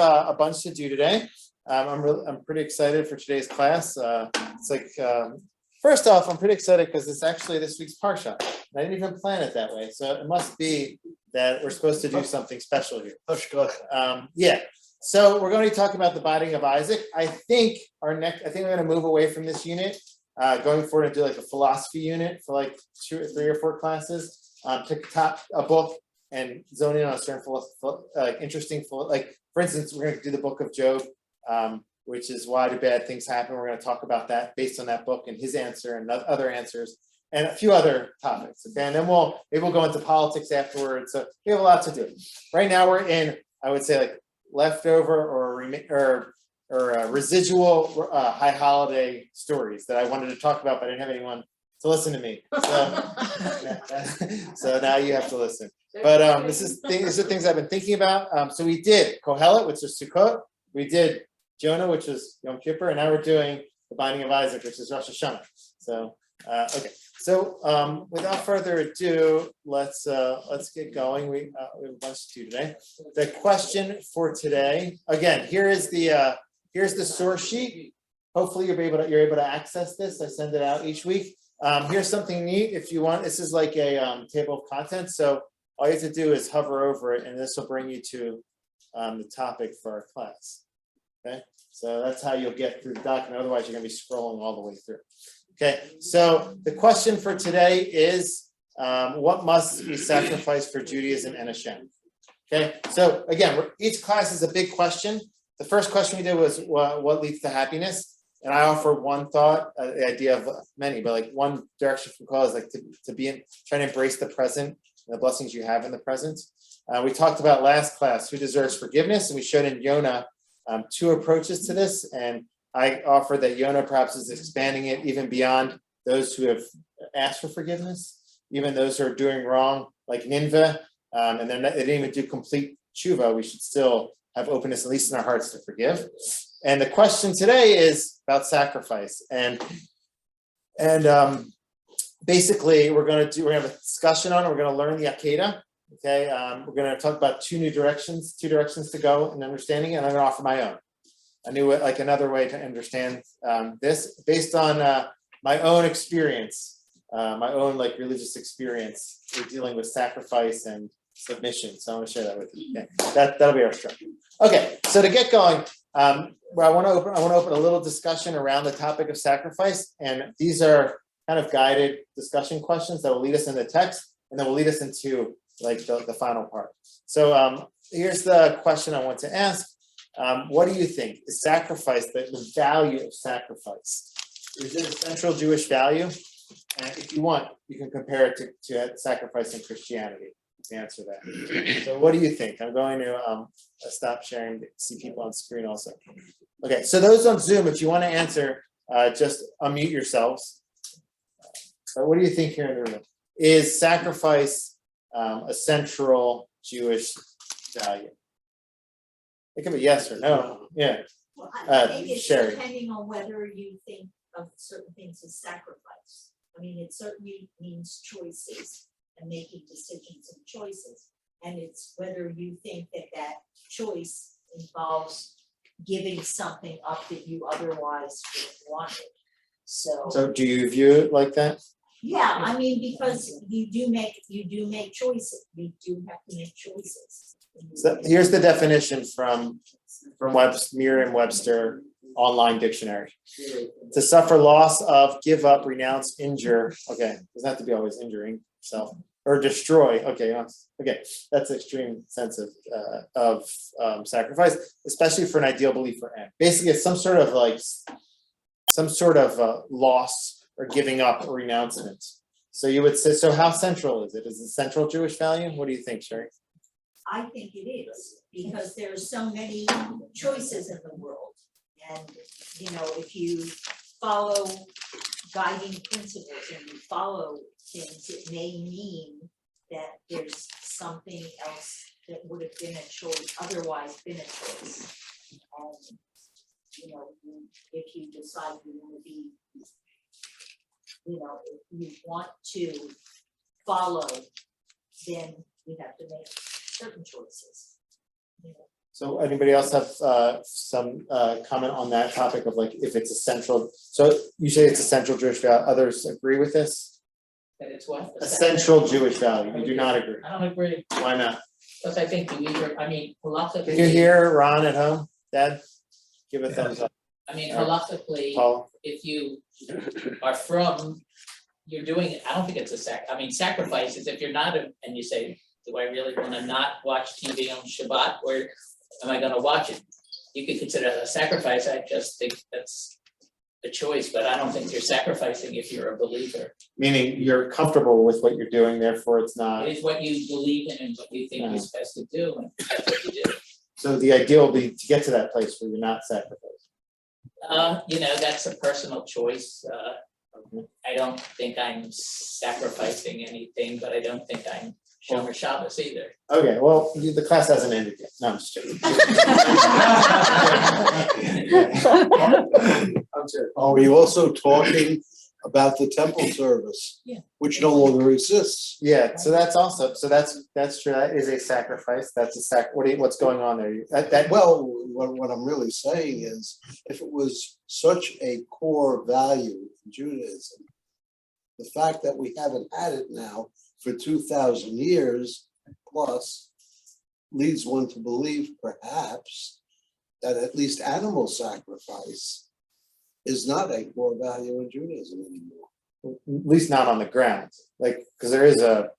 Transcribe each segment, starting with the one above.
a bunch to do today. I'm pretty excited for today's class. It's like first off, I'm pretty excited because it's actually this week's Parsha. I didn't even plan it that way, so it must be that we're supposed to do something special here. Yeah. So we're going to be talking about the binding of Isaac. I think we're going to move away from this unit, going forward and do like a philosophy unit for like 2 or 3 or 4 classes. Pick a book and zone in on a certain interesting, like for instance, we're going to do the book of Job, which is why do bad things happen. We're going to talk about that based on that book and his answer and other answers and a few other topics. Okay, and then maybe we'll go into politics afterwards. So we have a lot to do. Right now we're in, I would say, like leftover or residual high holiday stories that I wanted to talk about, but I didn't have anyone to listen to me. So now you have to listen. But these are things I've been thinking about. So we did Kohelet, which is Sukkot. We did Jonah, which is Yom Kippur, and now we're doing the binding of Isaac, which is Rosh Hashanah. So okay. So without further ado, let's get going. We have a bunch to do today. The question for today, again, here's the source sheet. Hopefully you're able to access this. I send it out each week. Here's something neat if you want. This is like a table of contents. So all you have to do is hover over it, and this will bring you to the topic for our class. Okay, so that's how you'll get through the document. Otherwise, you're going to be scrolling all the way through. Okay, so the question for today is, what must be sacrificed for Judaism and Hashem? Okay, so again, each class is a big question. The first question we did was what leads to happiness? And I offer one thought, the idea of many, but like one direction from call is like to be trying to embrace the present and the blessings you have in the present. We talked about last class, who deserves forgiveness, and we showed in Yonah 2 approaches to this, and I offered that Yonah perhaps is expanding it even beyond those who have asked for forgiveness, even those who are doing wrong, like Nineveh, and they didn't even do complete tshuva. We should still have openness, at least in our hearts, to forgive. And the question today is about sacrifice, and basically we're going to have a discussion on it. We're going to learn the Akedah. Okay, we're going to talk about 2 directions to go in understanding, and I'm going to offer my own. Another way to understand this based on my own experience, my own religious experience with dealing with sacrifice and submission. So I want to share that with you. Okay. That'll be our structure. Okay, so to get going, I want to open a little discussion around the topic of sacrifice, and these are kind of guided discussion questions that will lead us into the text, and then will lead us into the final part. So here's the question I want to ask. What do you think? Is sacrifice, the value of sacrifice, is it a central Jewish value? And if you want, you can compare it to sacrifice in Christianity to answer that. So what do you think? I'm going to stop sharing to see people on screen also. Okay, so those on Zoom, if you want to answer, just unmute yourselves. So what do you think here in the room? Is sacrifice a central Jewish value? It can be yes or no. Yeah. Well, I think it's Sherry. Depending on whether you think of certain things as sacrifice. I mean, it certainly means choices and making decisions and choices. And it's whether you think that choice involves giving something up that you otherwise would have wanted. So do you view it like that? Yeah, I mean, because you do make choices. You do have to make choices. So here's the definition from Merriam-Webster online dictionary. To suffer loss of, give up, renounce, injure. Okay, doesn't have to be always injuring yourself. Or destroy. Okay, that's an extreme sense of sacrifice, especially for an ideal belief or end. Basically, it's some sort of loss or giving up or renouncement. So you would say, so how central is it? Is it central Jewish value? What do you think, Sherry? I think it is, because there are so many choices in the world. And, if you follow guiding principles and you follow things, it may mean that there's something else that would have been a choice, otherwise been a choice. And, if you decide you want to be, if you want to follow, then you have to make certain choices. So anybody else have some comment on that topic of like if it's a central, so you say it's a central Jewish value, others agree with this? That it's what? A central Jewish value, you do not agree, I don't agree, why not? because I think you either, I mean, halachically. Can you hear Ron at home, Dad? Give a thumbs up, I mean, halachically, Paul, if you are from, you're doing it, I don't think it's a I mean, sacrifice is if you're not, and you say, do I really wanna not watch TV on Shabbat, or am I gonna watch it? You could consider it a sacrifice, I just think that's a choice, but I don't think you're sacrificing if you're a believer. meaning you're comfortable with what you're doing, therefore it's not, It is what you believe in and what you think you're supposed to do, and that's what you do. so the ideal would be to get to that place where you're not sacrificing. You know, that's a personal choice, I don't think I'm sacrificing anything, but I don't think I'm Shomer Shabbos either. Okay, well, the class hasn't ended yet, no, I'm just joking. I'm sure. Are we also talking about the temple service? Yeah. Which no longer exists. Yeah, so that's also, so that's true, that is a sacrifice, that's a what's going on there? That Well, what I'm really saying is, if it was such a core value in Judaism, the fact that we haven't had it now for 2,000 years plus leads one to believe perhaps that at least animal sacrifice is not a core value in Judaism anymore. at least not on the ground, like, because there is a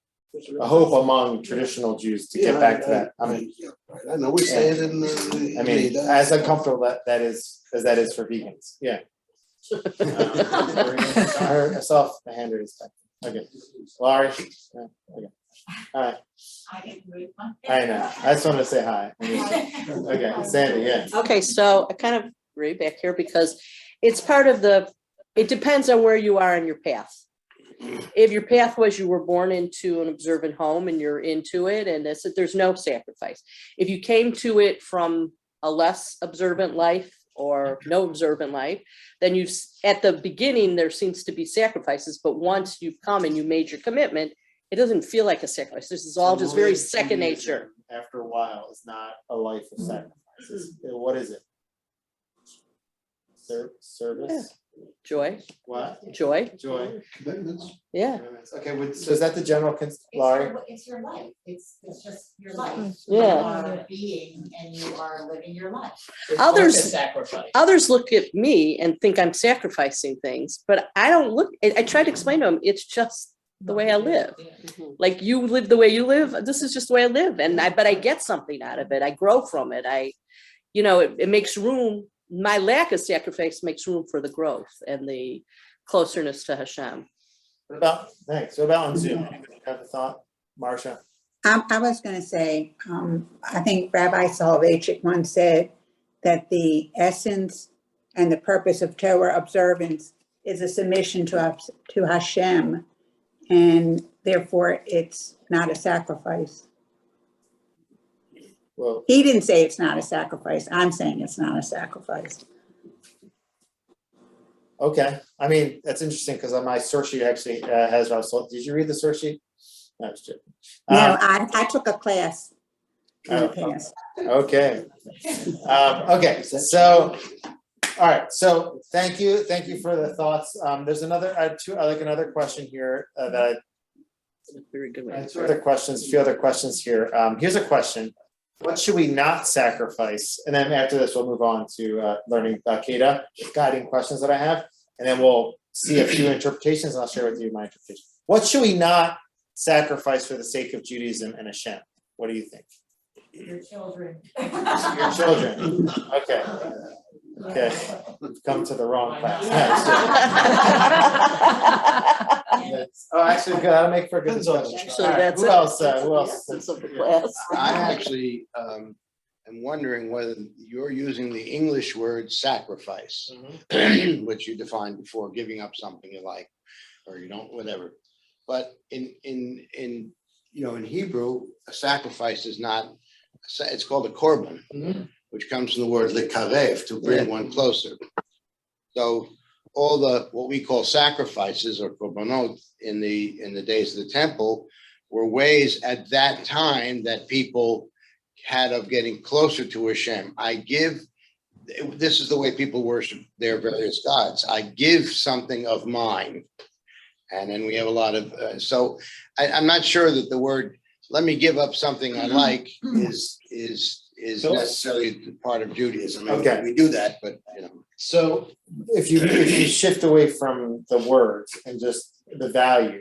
hope among traditional Jews to get back to that. I mean, Right. I know we say it in the. I mean, as uncomfortable that is, as that is for vegans, yeah. Herself, the hand raised. Okay, Laurie, yeah, okay, all right, I agree. I know, I just wanted to say hi. Okay, Sandy, yeah. Okay, so I kind of agree back here because it's part of it depends on where you are in your path. If your path was you were born into an observant home and you're into it and there's no sacrifice. If you came to it from a less observant life or no observant life, then at the beginning, there seems to be sacrifices, but once you've come and you made your commitment, it doesn't feel like a sacrifice. This is all just very second nature. After a while, it's not a life of sacrifices. What is it? Service? Joy, What? joy, Joy. Commitments. yeah. Okay, so is that the general, Laurie? It's your life, it's just your life. Yeah. You are a being and you are living your life. It's Others- both a sacrifice. Others look at me and think I'm sacrificing things, but I don't look, I try to explain to them, it's just the way I live. Yeah. Like you live the way you live, this is just the way I live. But I get something out of it. I grow from it. It makes room. My lack of sacrifice makes room for the growth and the closeness to Hashem. Thanks, what about on Zoom? Anybody have a thought? Marcia? I was going to say, I think Rabbi Soloveitchik once said that the essence and the purpose of Torah observance is a submission to Hashem, and therefore it's not a sacrifice. Well, He didn't say it's not a sacrifice. I'm saying it's not a sacrifice. okay, I mean, that's interesting because on my source sheet actually has Russell. Did you read the source sheet? No, it's joking. No, I took a class in the Oh, past. Okay. Okay, so, all right, so thank you for the thoughts. There's another, I like another question here that Very good I, way. a few other questions here. Here's a question. What should we not sacrifice? And then after this, we'll move on to learning Keda, guiding questions that I have. And then we'll see a few interpretations and I'll share with you my interpretation. What should we not sacrifice for the sake of Judaism and Hashem? What do you think? Your children. Your children, okay. Okay, we've come to the wrong class. Oh, actually, good, that'll make for a good discussion. Actually, All right, that's who it. else, That's who the else? essence of the class. I actually am wondering whether you're using the English word sacrifice, Mhm. which you defined before, giving up something you like, or you don't, whatever. But in Hebrew, a sacrifice is not, it's called a korban, Mhm. which comes from the word likarev, to bring one closer. So all what we call sacrifices or korbanot in the days of the temple were ways at that time that people had of getting closer to Hashem. This is the way people worship their various gods. I give something of mine. And then we have a lot of, I'm not sure that the word, let me give up something I like is necessarily part of Judaism. I mean, Okay. we do that, but So if you shift away from the words and just the value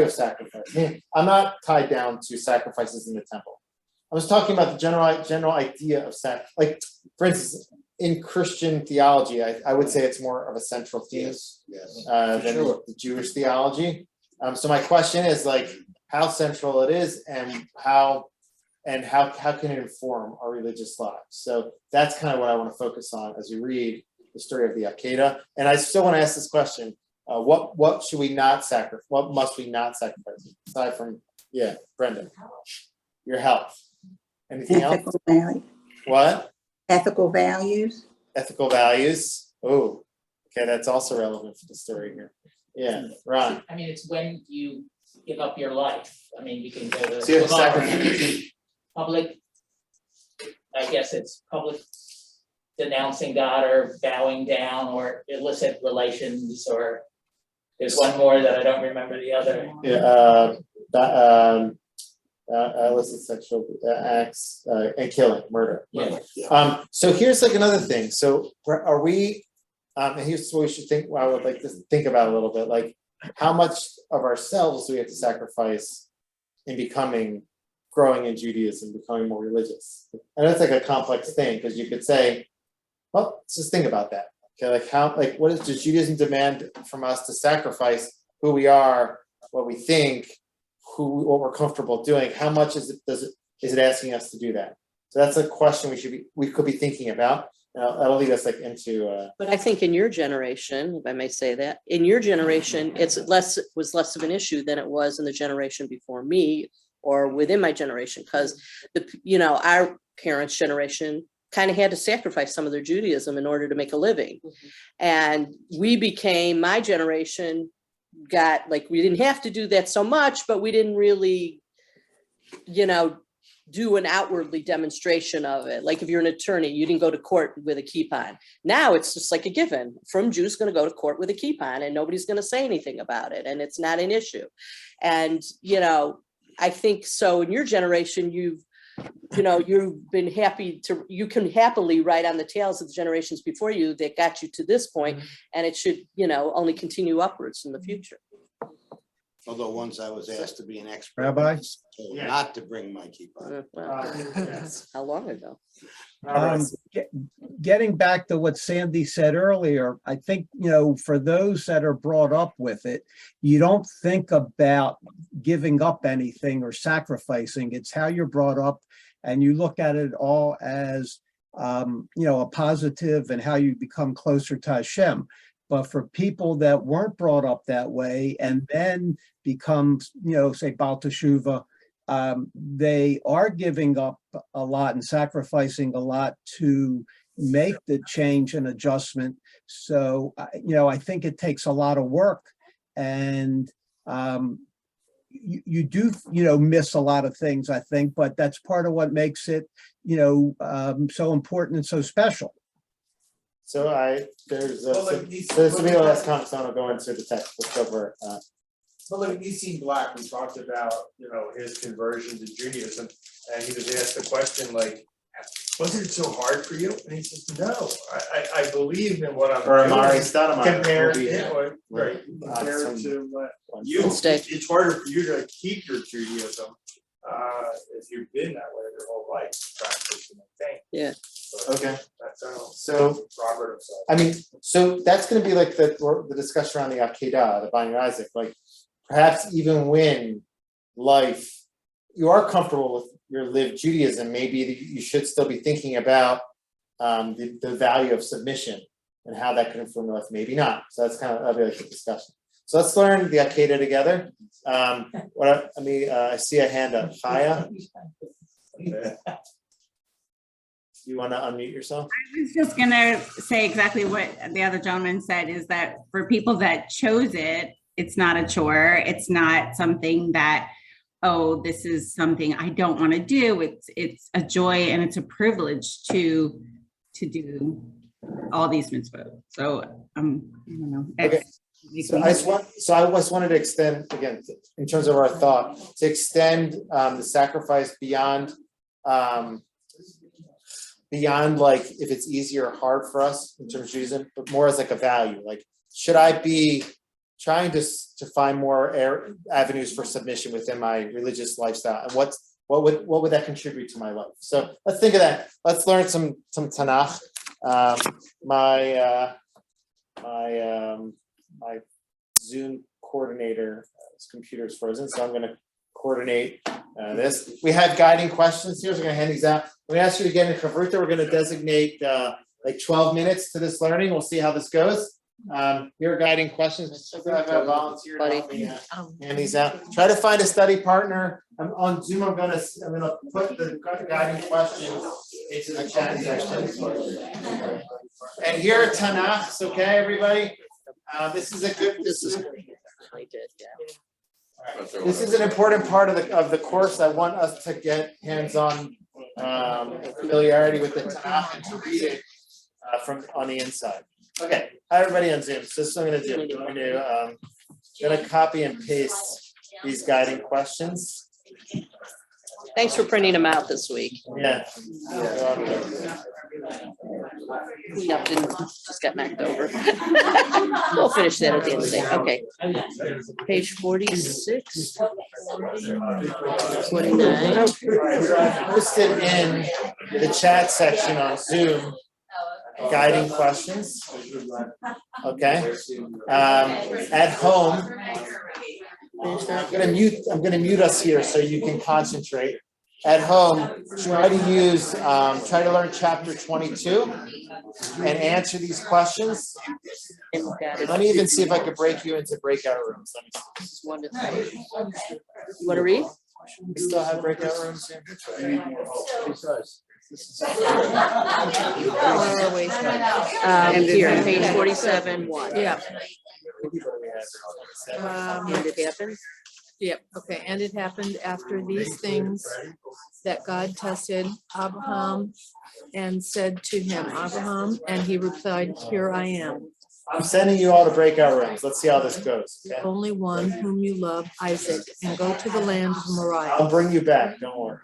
of sacrifice. I mean, I'm not tied down to sacrifices in the temple. I was talking about the general idea of sacrifice. Like, for instance, in Christian theology, I would say it's more of a central theme than the Jewish theology. So my question is like how central it is and how can it inform our religious lives? So that's kind of what I want to focus on as we read the story of the Akedah. And I still want to ask this question: what should we not sacrifice? What must we not sacrifice aside from Brenda, your health? Anything else? Ethical value, What? ethical values. Ethical values. Oh, okay, that's also relevant for the story here. Yeah, Ron. I mean, it's when you give up your life. I mean, you can go to So you have sacrifice. public, I guess it's public denouncing God or bowing down or illicit relations, or there's one more that I don't remember the other. Illicit sexual acts and killing, murder. Yeah. So here's like another thing. So are we? And here's what we should think. I would like to think about a little bit. Like, how much of ourselves do we have to sacrifice in growing in Judaism, becoming more religious? And that's like a complex thing because you could say, well, let's just think about that. Okay, like does Judaism demand from us to sacrifice who we are, what we think, what we're comfortable doing? How much is it asking us to do that? So that's a question we could be thinking about. That'll lead us like into. But I think in your generation, if I may say that, in your generation, was less of an issue than it was in the generation before me or within my generation, because our parents' generation kind of had to sacrifice some of their Judaism in order to make a living. And my generation got, like, we didn't have to do that so much, but we didn't really, do an outwardly demonstration of it. Like if you're an attorney, you didn't go to court with a kippah. Now it's just like a given. From Jews going to go to court with a kippah and nobody's going to say anything about it. And it's not an issue. And, I think so in your generation, you've been you can happily ride on the tails of the generations before you that got you to this point, and it should, only continue upwards in the future. Although once I was asked to be an expert, Rabbi? told not to bring my kippah. How long ago? Getting back to what Sandy said earlier, I think, for those that are brought up with it, you don't think about giving up anything or sacrificing. It's how you're brought up, and you look at it all as, a positive and how you become closer to Hashem. But for people that weren't brought up that way and then become, say, Baal Teshuvah, they are giving up a lot and sacrificing a lot to make the change and adjustment. So, I think it takes a lot of work, and you do, miss a lot of things, I think, but that's part of what makes it, so important and so special. So this will be the last comment, so I'll go into the text. Let's go over it. Well, like E.C. Black, we talked about, his conversion to Judaism, and he was asked the question like, wasn't it so hard for you? And he says, no, I believe in what I'm Or doing. Amari Stoudemire. Compared, will be- right, compared to you, Stay. it's harder for you to keep your Judaism, if you've been that way your whole life, practice and maintain. Yeah. But Okay. That's how So Robert himself. So that's going to be like the discussion around the Akedah, the binding of Isaac. Like perhaps even when you are comfortable with your lived Judaism, maybe you should still be thinking about the value of submission and how that could inform your life. Maybe not. So that's that'll be like the discussion. So let's learn the Akedah together. I see a hand up. Chaya, you want to unmute yourself? I was just gonna say exactly what the other gentleman said, is that for people that chose it, it's not a chore. It's not something that oh, this is something I don't want to do. It's a joy and it's a privilege to do all these mitzvot. So, you know. Okay. So I just wanted to extend, again, in terms of our thought, to extend the sacrifice beyond like if it's easy or hard for us in terms of Judaism, but more as like a value. Like, should I be trying to find more avenues for submission within my religious lifestyle, and what would that contribute to my life? So let's think of that. Let's learn some Tanakh. My Zoom coordinator, his computer is frozen, so I'm going to coordinate this. We have guiding questions here, so we're going to hand these out. When we ask you to get in Chavruta, we're going to designate like 12 minutes to this learning. We'll see how this goes. Here are guiding questions. I have a volunteer to help me hand these out. Try to find a study partner. On Zoom, I'm gonna put the guiding questions into the chat section. And here are Tanachs, okay, everybody? This is a good. This is an important part of the course. I want us to get hands-on familiarity with the Tanakh and to read it from on the inside. Okay, hi everybody on Zoom. So this is what I'm going to do. I'm going to copy and paste these guiding questions. Thanks for printing them out this week. Yeah. Cleanup didn't just got knocked over. We'll finish that at the end of the day. Okay. Page 46. 49. Posted in the chat section on Zoom. Guiding questions. Okay. At home, I'm gonna mute us here so you can concentrate. At home, try to learn chapter 22 and answer these questions. Let me even see if I could break you into breakout rooms. You want to read? We still have breakout rooms here. Here, page 47, 1. Yeah. And it happened. Yep, okay, and it happened after these things that God tested Abraham and said to him, Abraham, and he replied, here I am. I'm sending you all to breakout rooms. Let's see how this goes. Okay? Only one whom you love, Isaac, and go to the land of Moriah. I'll bring you back, don't worry.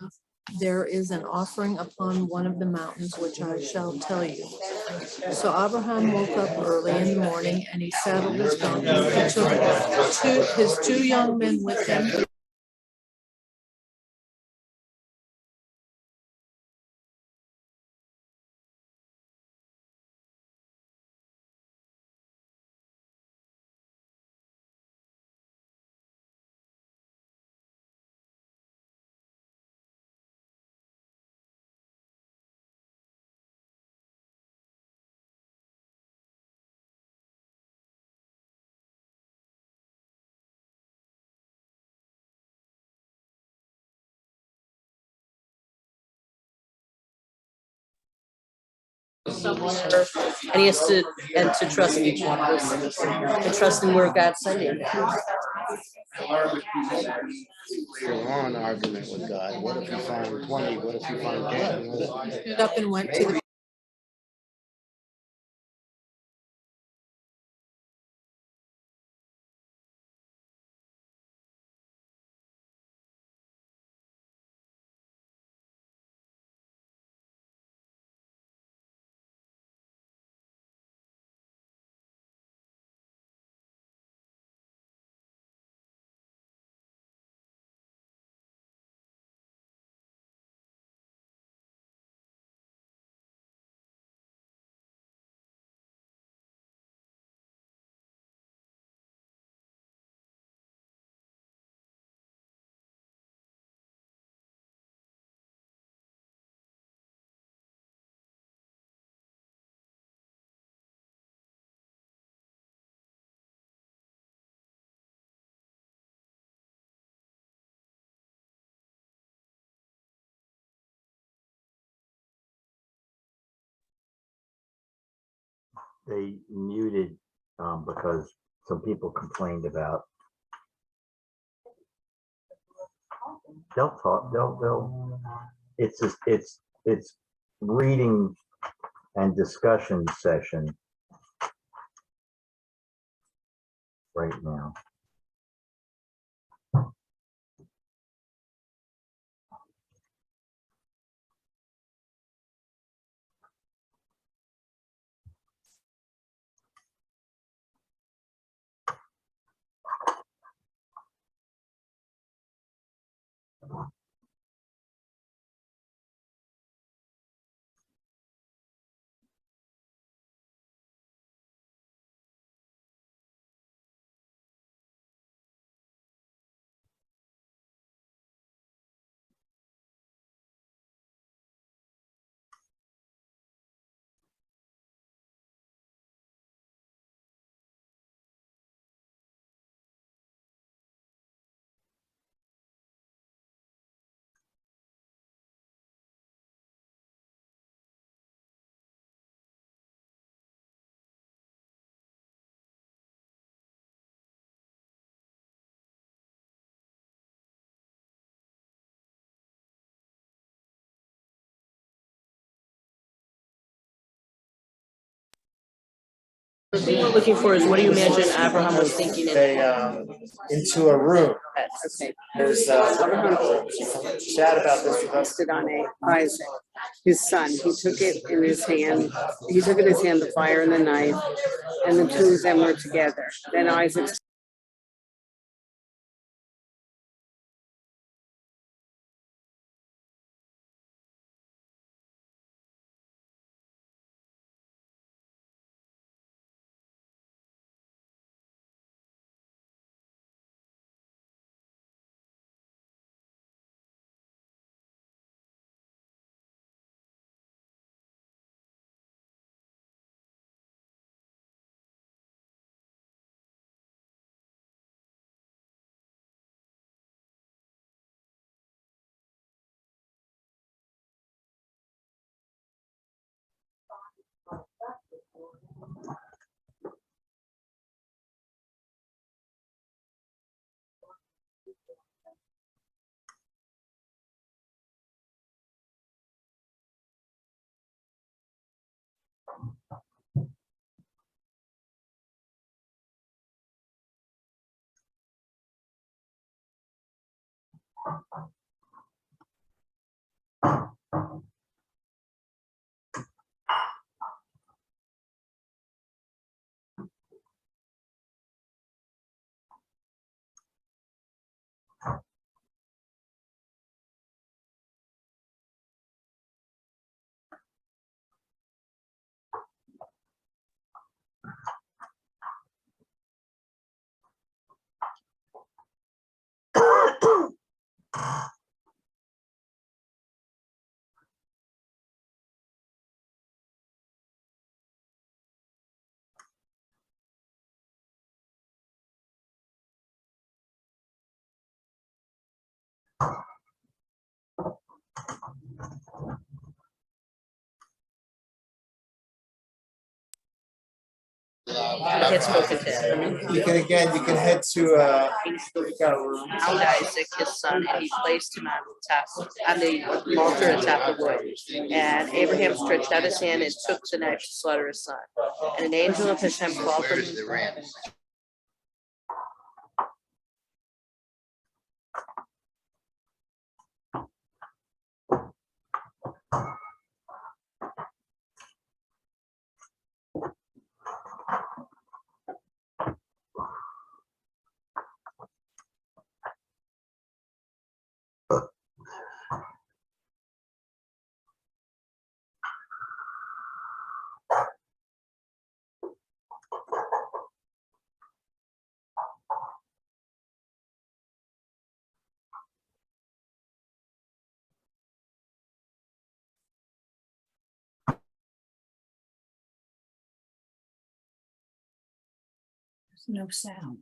There is an offering upon one of the mountains which I shall tell you. So Abraham woke up early in the morning and he saddled his donkey. He took his two young men with him. Somewhere, and he has to trust and trust in where God's sending him. You're on argument with God. What if you find 20? What if you find 10? Stood up and went to the they muted because some people complained about they'll talk, they'll, it's reading and discussion session right now. The thing we're looking for is what do you imagine Abraham was thinking in Into a room. okay. There's chat about this with us. Rested on Isaac, his son. He took it in his hand. He took in his hand the fire and the knife, and the two of them were together. Then Isaac Had spoken to Abraham. You can head to Found Isaac, his son, and he placed him on the altar atop the wood. And Abraham stretched out his hand and took the knife to slaughter his son. And an angel of Hashem called from Where's the ram? There's no sound.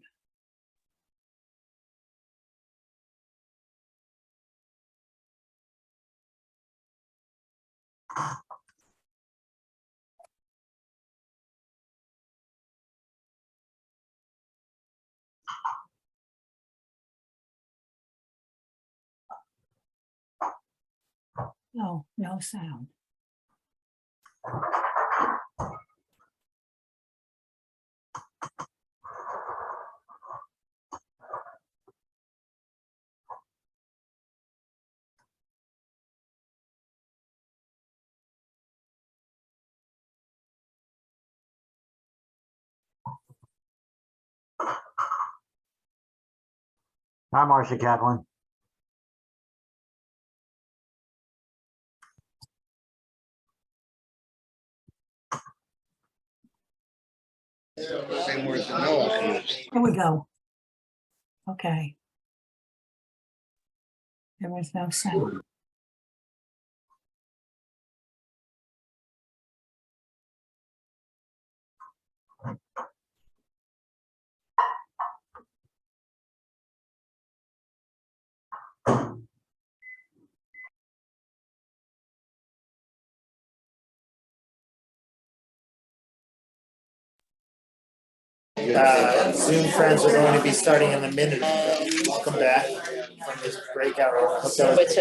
No, no sound. Hi, Marcia Kaplan. Same words that Noah used. Here we go. Okay. There was no sound. Zoom friends are going to be starting in a minute. Welcome back from this breakout room. I hope that It's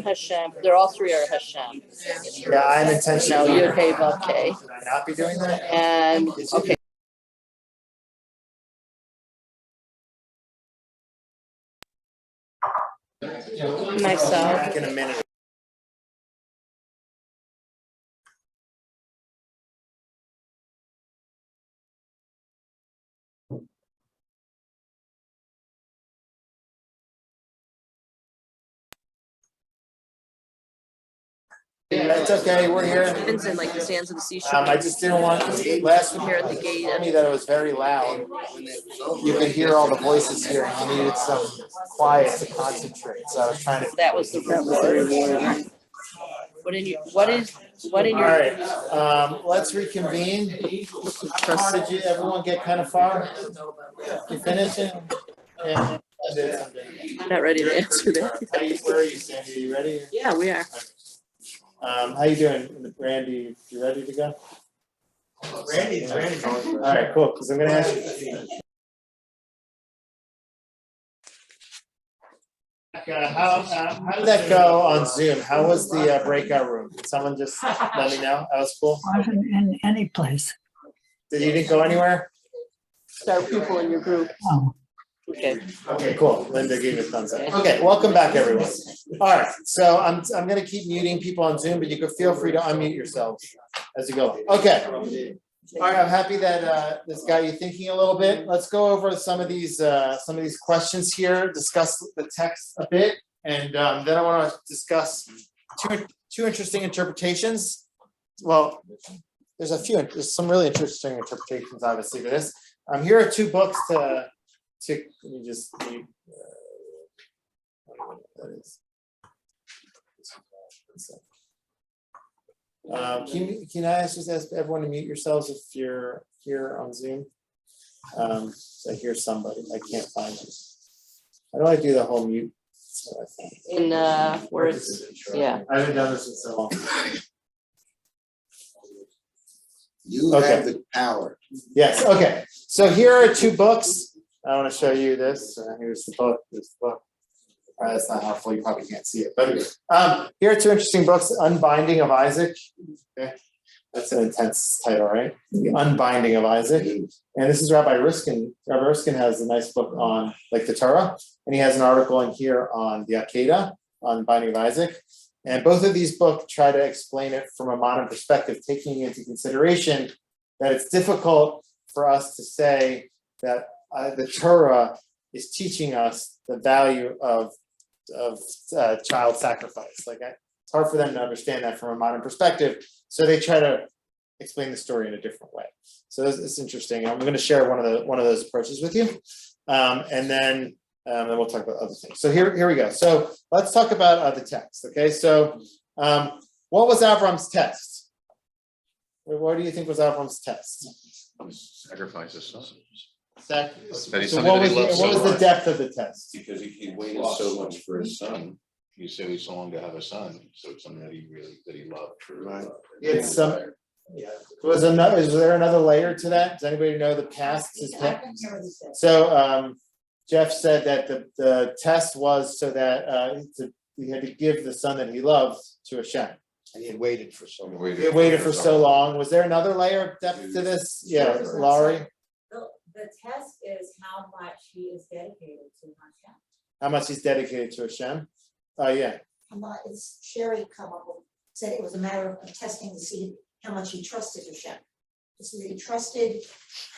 Hashem. They're all three are Hashem. Yeah, I'm No, intentionally. Yud Hey Vav K. Should I not be doing that? And okay. Myself. Back in a minute. Yeah, it's okay, we're here. It's in like the sands of the seashore. I just didn't want, last week Here at the gate. told me that it was very loud. You could hear all the voices here, and you needed some quiet to concentrate, so I was trying to. That was the reward. What in All your right, let's reconvene. Did you, everyone get kind of far? You finished it? Yeah. I'm not ready to answer that. Where are you, Sandy? Are you ready? Yeah, we are. How you doing, Randy? You ready to go? Randy's. All right, cool, because I'm gonna ask you. How did that go on Zoom? How was the breakout room? Did someone just let me know? That was cool. Wasn't in any place. You didn't go anywhere? There are people in your group. Oh. Okay. Okay, cool. Linda gave a thumbs up. Okay, welcome back, everyone. All right, so I'm gonna keep muting people on Zoom, but you can feel free to unmute yourselves as you go. Okay. All right, I'm happy that this got you thinking a little bit. Let's go over some of these questions here, discuss the text a bit, and then I want to discuss two interesting interpretations. Well, there's some really interesting interpretations, obviously, to this. Here are two books to let me just read. Can I just ask everyone to mute yourselves if you're here on Zoom? So I hear somebody, I can't find you. How do I do the whole mute? In where it's I haven't done this in so long. You Okay. have the power. Yes, okay. So here are two books. I want to show you this. Here's the book. Here's the book. That's not helpful. You probably can't see it. But here are two interesting books. Unbinding of Isaac. Okay. That's an intense title, right? The Unbinding of Isaac. And this is Rabbi Riskin. Rabbi Riskin has a nice book on like the Torah. And he has an article in here on the Akedah, on Binding of Isaac. And both of these books try to explain it from a modern perspective, taking into consideration that it's difficult for us to say that the Torah is teaching us the value of child sacrifice. Like it's hard for them to understand that from a modern perspective. So they try to explain the story in a different way. So it's interesting. I'm going to share one of those approaches with you, and then we'll talk about other things. So here we go. So let's talk about the text. Okay. So what was Avram's test? What do you think was Avram's test? Sacrifice his son. That he's so something what that was he loves so what was the much. depth of the test? Because he waited so much for his son. He said he so long to have a son, so it's something that he loved truly. Right. It's yeah. Is there another layer to that? Does anybody know the past? So Jeff said that the test was so that he had to give the son that he loves to Hashem. And he had waited for so long. He waited for so long. Was there another layer of depth to this? Yeah, Laurie, The test is how much he is dedicated to Hashem. how much he's dedicated to Hashem? Oh, yeah. It's Sherry come up with, said it was a matter of testing to see how much he trusted Hashem. So that he trusted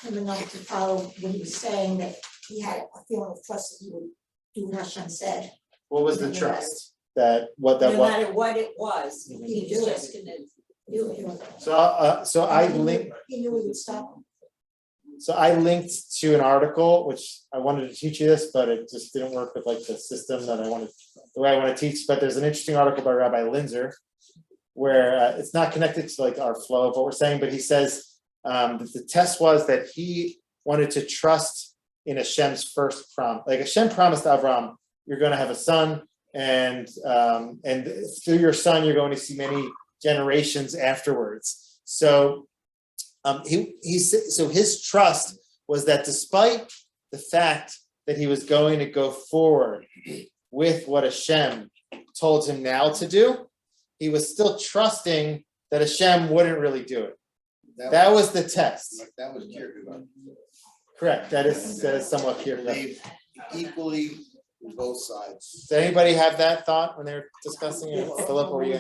him enough to follow what he was saying, that he had a feeling of trust that he would do what Hashem said. What was the trust? That No matter what it was, he was just gonna do it. So I linked. He knew he would stop him. So I linked to an article, which I wanted to teach you this, but it just didn't work with like the system that I wanted, the way I want to teach. But there's an interesting article by Rabbi Linzer, where it's not connected to like our flow of what we're saying, but he says that the test was that he wanted to trust in Hashem's first promise. Like Hashem promised Avraham, you're going to have a son, and through your son, you're going to see many generations afterwards. So so his trust was that despite the fact that he was going to go forward with what Hashem told him now to do, he was still trusting that Hashem wouldn't really do it. That was the test. That was Kierkegaard. Correct. That is somewhat Kierkegaard. Believe equally on both sides. Did anybody have that thought when they were discussing it? Philip, were you?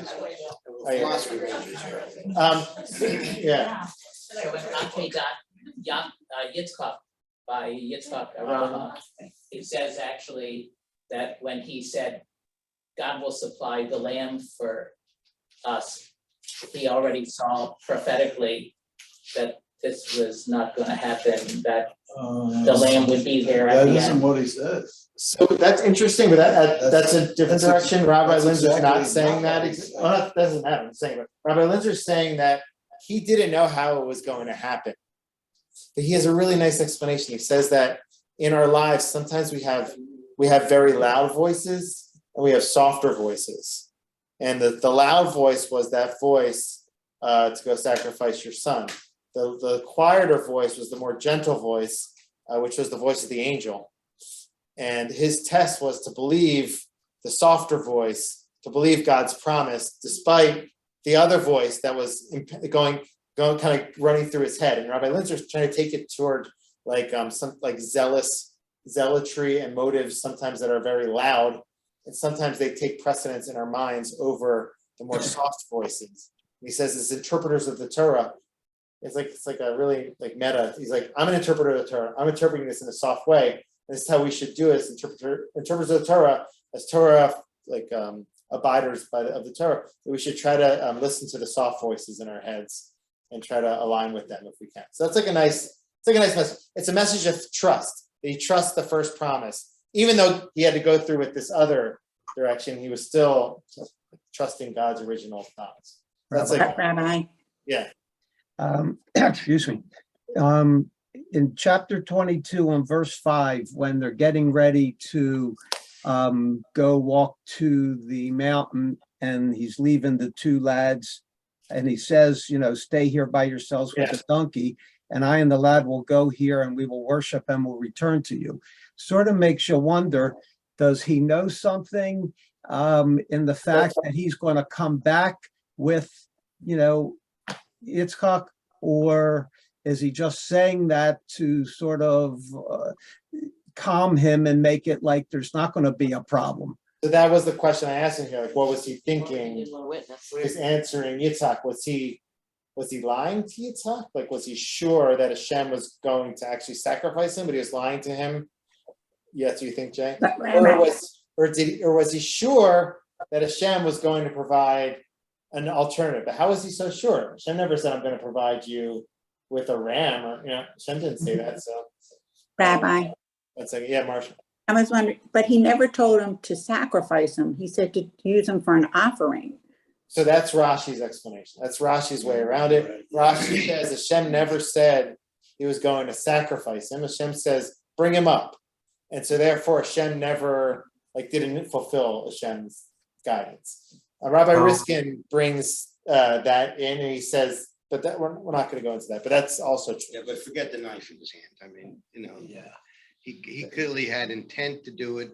Philosophy majors here. Yeah. So in Ante Yitzchak, by Yitzchak Arama, it says actually that when he said, God will supply the lamb for us, he already saw prophetically that this was not gonna happen, that the lamb would be there at That the isn't end. what he says. So that's interesting, but that's a different That's direction. Rabbi that's Linzer's exactly not not saying that. what he said. Well, that doesn't matter. I'm saying, but Rabbi Linzer's saying that he didn't know how it was going to happen. But he has a really nice explanation. He says that in our lives, sometimes we have very loud voices and we have softer voices. And the loud voice was that voice to go sacrifice your son. The quieter voice was the more gentle voice, which was the voice of the angel. And his test was to believe the softer voice, to believe God's promise, despite the other voice that was going kind of running through his head. And Rabbi Linzer's trying to take it toward like some like zealotry and motives sometimes that are very loud, and sometimes they take precedence in our minds over the more soft voices. He says as interpreters of the Torah, it's like a really like meta. He's like, I'm an interpreter of the Torah. I'm interpreting this in a soft way. This is how we should do it as interpreters of the Torah, as Torah like abiders of the Torah. That we should try to listen to the soft voices in our heads and try to align with them if we can. So that's like a nice message. It's a message of trust. That he trusts the first promise, even though he had to go through with this other direction. He was still trusting God's original promise. That's like, Rabbi. yeah. Excuse me. In chapter 22 on verse 5, when they're getting ready to go walk to the mountain, and he's leaving the two lads, and he says, stay here by yourselves with the donkey, and I and the lad will go here and we will worship and will return to you. Sort of makes you wonder, does he know something in the fact that he's going to come back with, Yitzchak, or is he just saying that to sort of calm him and make it like there's not going to be a problem? So that was the question I asked him here. Like, what was he thinking when he was answering Yitzhak? Was he lying to Yitzhak? Like, was he sure that Hashem was going to actually sacrifice him, but he was lying to him? Yes, do you think, Jay? Or was he sure that Hashem was going to provide an alternative? But how was he so sure? Hashem never said, I'm going to provide you with a ram, or Hashem didn't say that. So Rabbi. That's like, yeah, Marsha. I was wondering, but he never told him to sacrifice him. He said to use him for an offering. So that's Rashi's explanation. That's Rashi's way around it. Rashi says Hashem never said he was going to sacrifice him. Hashem says, bring him up. And so therefore Hashem never didn't fulfill Hashem's guidance. Rabbi Riskin brings that in, and he says, but that we're not going to go into that, but that's also true. Yeah, but forget the knife in his hand. I mean, he clearly had intent to do it.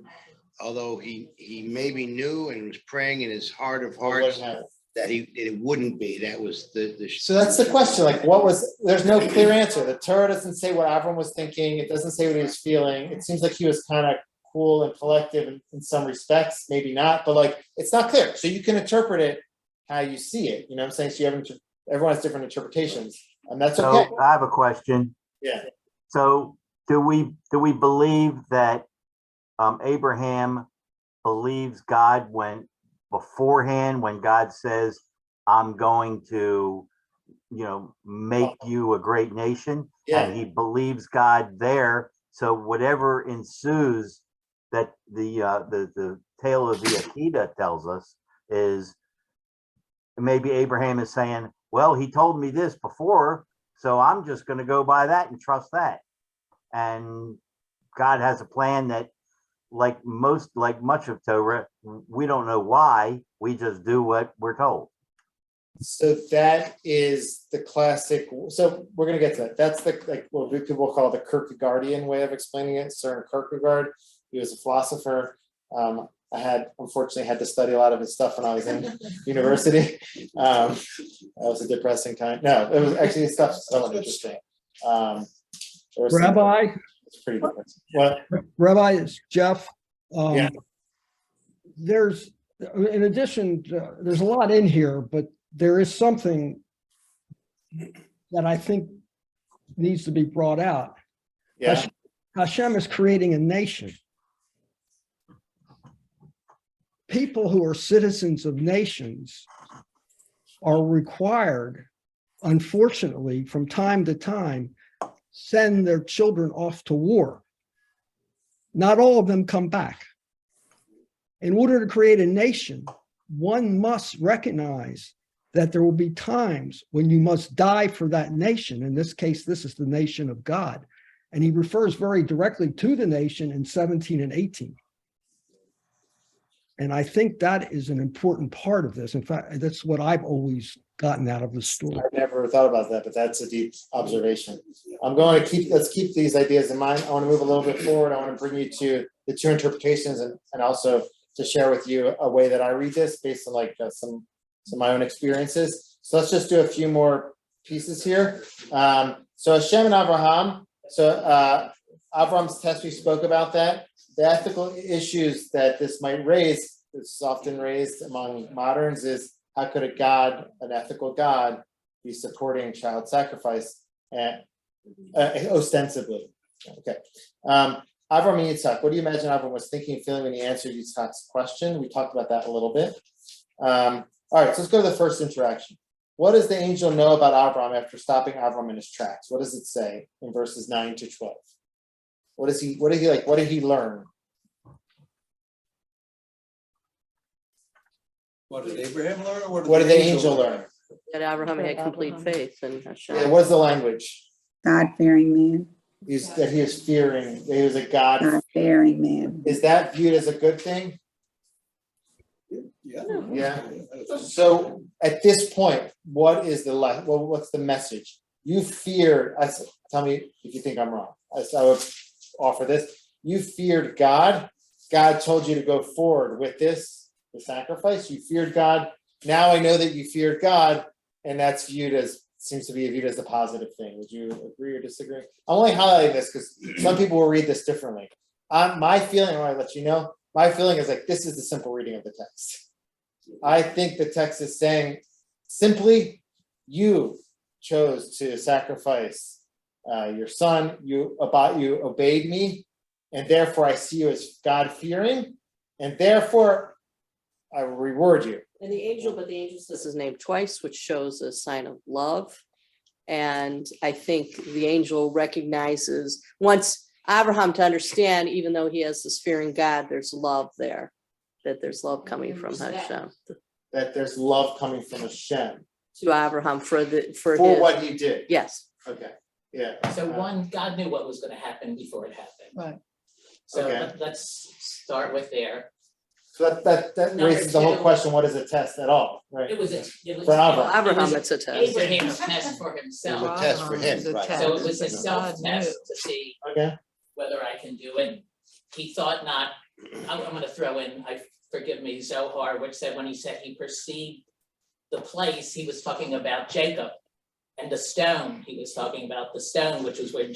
although he maybe knew and was praying in his heart of It hearts wouldn't happen. that it wouldn't be. That was the. So that's the question, like there's no clear answer. The Torah doesn't say what Avram was thinking. It doesn't say what he was feeling. It seems like he was kind of cool and collective in some respects, maybe not, but like, it's not clear. So you can interpret it how you see it, you know what I'm saying? So everyone has different interpretations, and that's okay. So I have a question. Yeah. So do we believe that Abraham believes God when God says, I'm going to, make you a great nation? Yeah. And he believes God there. So whatever ensues that the tale of the Akedah tells us is maybe Abraham is saying, well, he told me this before, so I'm just going to go by that and trust that. And God has a plan that, like much of Torah, we don't know why, we just do what we're told. So that is the classic. So we're gonna get to that. That's what people call the Kierkegaardian way of explaining it. Søren Kierkegaard, he was a philosopher. I unfortunately had to study a lot of his stuff when I was in university. That was a depressing time. No, it was actually his stuff so interesting. Rabbi, it's pretty depressing. What? Rabbi, it's Jeff. Yeah. There's, in addition, there's a lot in here, but there is something that I think needs to be brought out. Yeah. Hashem is creating a nation. People who are citizens of nations are required, unfortunately, from time to time, send their children off to war. Not all of them come back. In order to create a nation, one must recognize that there will be times when you must die for that nation. In this case, this is the nation of God. And he refers very directly to the nation in 17 and 18. And I think that is an important part of this. In fact, that's what I've always gotten out of the story. I never thought about that, but that's a deep observation. Let's keep these ideas in mind. I want to move a little bit forward. I want to bring you to the two interpretations and also to share with you a way that I read this based on some of my own experiences. So let's just do a few more pieces here. So Hashem and Abraham. So Avram's test, we spoke about that. The ethical issues that this might raise, it's often raised among moderns, is how could an ethical God, be supporting child sacrifice ostensibly? Okay. Avram and Yitzhak, what do you imagine Avram was thinking and feeling when he answered Yitzhak's question? We talked about that a little bit. All right, so let's go to the first interaction. What does the angel know about Avram after stopping Avram in his tracks? What does it say in verses 9 to 12? What did he learn? What did Abraham learn, or What did the angel learn? That Abraham had complete faith in Hashem. Yeah, what's the language? God-fearing man, That he is fearing, that he was a God-fearing man. Is that viewed as a good thing? Yeah. So at this point, what's the message? You feared. Tell me if you think I'm wrong. I would offer this. You feared God. God told you to go forward with the sacrifice. You feared God. Now I know that you feared God, and that's seems to be viewed as a positive thing. Would you agree or disagree? I'm only highlighting this because some people will read this differently. My feeling, I want to let you know, my feeling is this is the simple reading of the text. I think the text is saying simply, you chose to sacrifice your son, you obeyed me, and therefore I see you as God-fearing, and therefore I will reward you. And the angel says his name twice, which shows a sign of love. And I think the angel wants Abraham to understand, even though he has this fearing God, there's love there, that there's love coming from Hashem. That there's love coming from Hashem. To Abraham for what he did. Yes. Okay. Yeah. So God knew what was going to happen before it happened. Right. So Okay. let's start with there. So that raises the whole question: what is a test at all? Right. It was for Abraham. Abraham, it's a test. Abraham's test for himself. It was a test for him, right. So it was a self-test to see Okay. whether I can do it. He thought not, I'm gonna throw in, forgive me, Zohar, which said when he said he perceived the place, he was talking about Jacob. And the stone, he was talking about the stone, which was where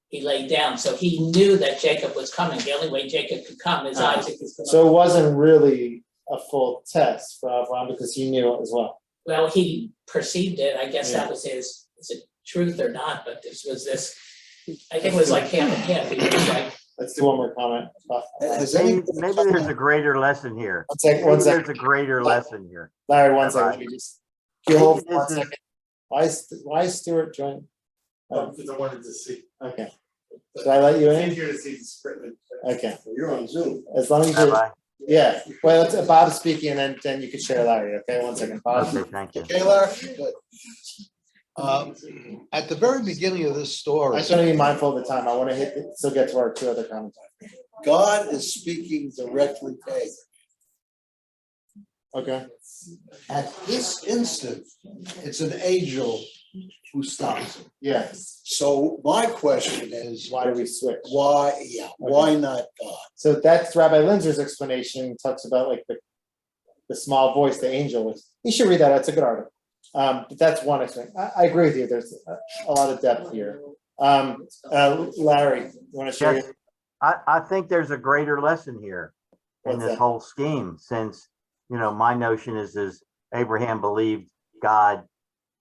he laid down. So he knew that Jacob was coming. The only way Jacob could come is Isaac is going. So it wasn't really a full test for Abraham because he knew it as well. Well, he perceived it. I guess that was his, is it truth or not? But this was this, I think it was like half and half. He was like, Let's do one more comment. Maybe there's a greater lesson here. One second, Maybe there's a great lesson here. Larry, one second. Let me just hold for 1 This is- second. Why is Stuart joining? Because I wanted to see. Okay. Should I let you It's in? easier to see the script. Okay. You're on Zoom. As long as you, Bye-bye. yeah. Well, it's Bob's speaking, and then you can share Larry. Okay, 1 second. Bob. Okay, thank you. Okay, Larry? Good. At the very beginning of this story, I just want to be mindful of the time. I want to still get to our 2 other comments. God is speaking directly to Abraham. Okay. At this instant, it's an angel who stops him. Yes. So my question is, Why do we switch? why not God? So that's Rabbi Linzer's explanation. Talks about like the small voice, the angel. You should read that. That's a good article. But that's one explanation. I agree with you. There's a lot of depth here. Larry, you want to share? Yes, I think there's a greater lesson here in What's this that? whole scheme, since, my notion is Abraham believed God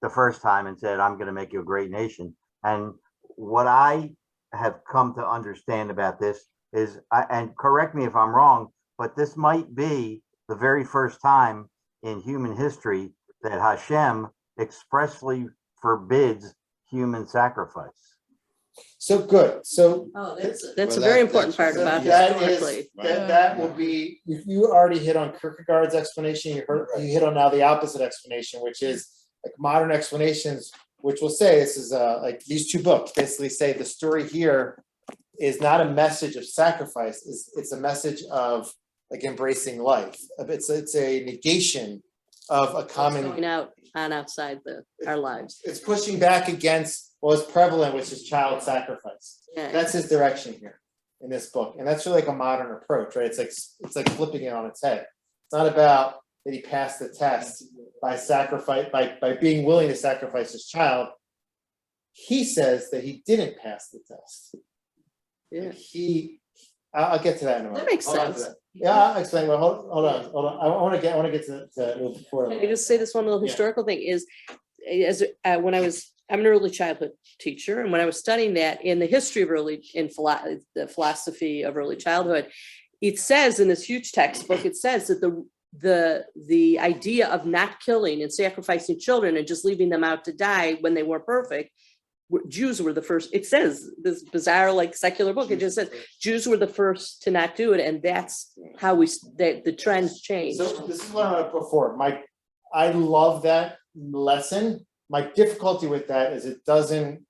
the first time and said, I'm going to make you a great nation. And what I have come to understand about this is, and correct me if I'm wrong, but this might be the very first time in human history that Hashem expressly forbids human sacrifice. So good. So Oh, that's a Well, very that- important part that's- about that historically. is that will be, if you already hit on Kierkegaard's explanation, you hit on now the opposite explanation, which is like modern explanations, which will say this is like these 2 books basically say the story here is not a message of sacrifice, it's a message of like embracing life. It's a negation of a common. Going out on outside our lives. It's pushing back against what was prevalent, which is child sacrifice. Yeah. That's his direction here in this book, and that's really like a modern approach, right? It's like flipping it on its head. It's not about that he passed the test by by being willing to sacrifice his child. He says that he didn't pass the test. Yeah. I'll get to that in a moment. That makes Hold on to sense. that. Yeah, I'll explain. Well, hold on. I want to get to before. Can I just say this one little Yeah. historical thing is, when I'm an early childhood teacher, and when I was studying that in the history of the philosophy of early childhood, it says in this huge textbook, it says that the idea of not killing and sacrificing children and just leaving them out to die when they weren't perfect, Jews were the first. It says this bizarre, like secular book. It just says Jews were the first to not do it, and that's how the trends changed. So this is what I'm gonna put forward. I love that lesson. My difficulty with that is it doesn't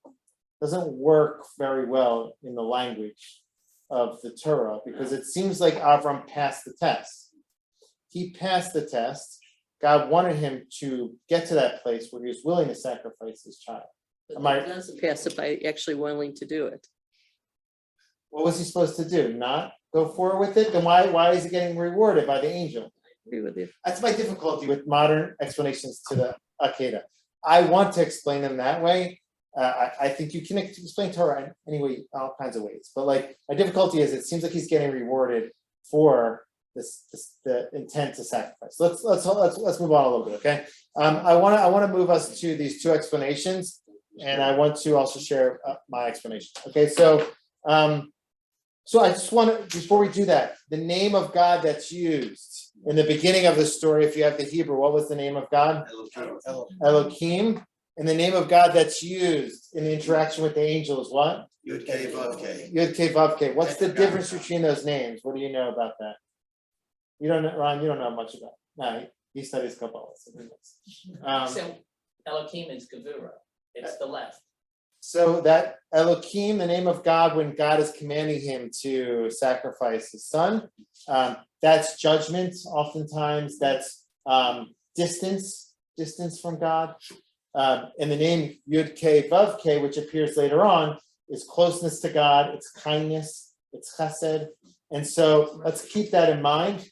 work very well in the language of the Torah, because it seems like Avram passed the test. He passed the test. God wanted him to get to that place where he was willing to sacrifice his child. But he doesn't pass it by actually willing to do it. What was he supposed to do? Not go forward with it? Then why is he getting rewarded by the angel? I agree with you. That's my difficulty with modern explanations to the Akedah. I want to explain them that way. I think you can explain Torah anyway, all kinds of ways. But like my difficulty is, it seems like he's getting rewarded for the intent to sacrifice. Let's move on a little bit, okay? I want to move us to these 2 explanations, and I want to also share my explanation. Okay, so I just want to, before we do that, the name of God that's used in the beginning of the story, if you have the Hebrew, what was the name of God? Elohim. And the name of God that's used in the interaction with the angel is what? Yud-Kei Vav-Kei. Yud-Kei Vav-Kei. What's the difference between those names? What do you know about that? You don't know, Ron, you don't know much about it. No, he studies Kabbalah. so Elohim is Gevura. It's the left. So that Elohim, the name of God, when God is commanding him to sacrifice his son, that's judgment. Oftentimes that's distance from God. And the name Yud-Kei Vav-Kei, which appears later on, is closeness to God, it's kindness, it's chesed. And so let's keep that in mind